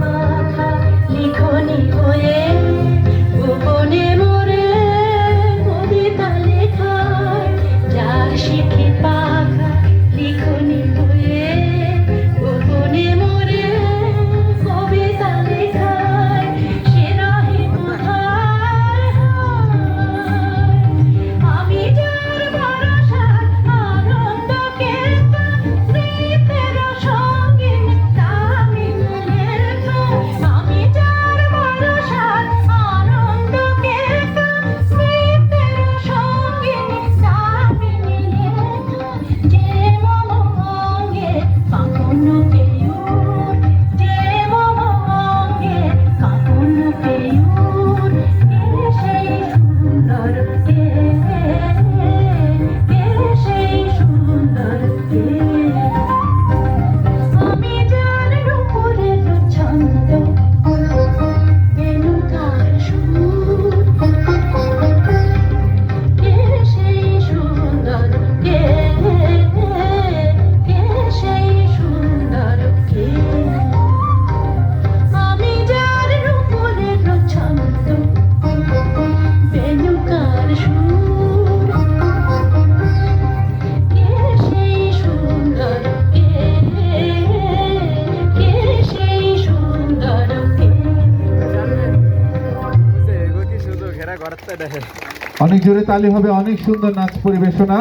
মাখা লিখনি হয়ে গোপনে মোরে কবিতা লেখায় যার শিখে পাখা লিখনি হয়ে গোপনে মোরে কবিতা লেখায় সে রহে কোথায় আমি যার ভরসা আনন্দ কেতা স্মৃতির সঙ্গীন তামিল লেখা আমি যার ভরসা আনন্দ কেতা স্মৃতির সঙ্গীন তামিল লেখা যে মম অঙ্গে কাঁপন পেয়ুর যে মম অঙ্গে কাঁপন পেয়ুর সেই সুন্দর সেই সুন্দর আমি যার রূপের ছন্দ বেনুকার সুর সেই সুন্দর সেই সুন্দর আমি যার রূপের ছন্দ বেনুকার সুর সেই সুন্দর সেই সুন্দর অনেক জোরে তালি হবে, অনেক সুন্দর নাচ পরিবেশনা।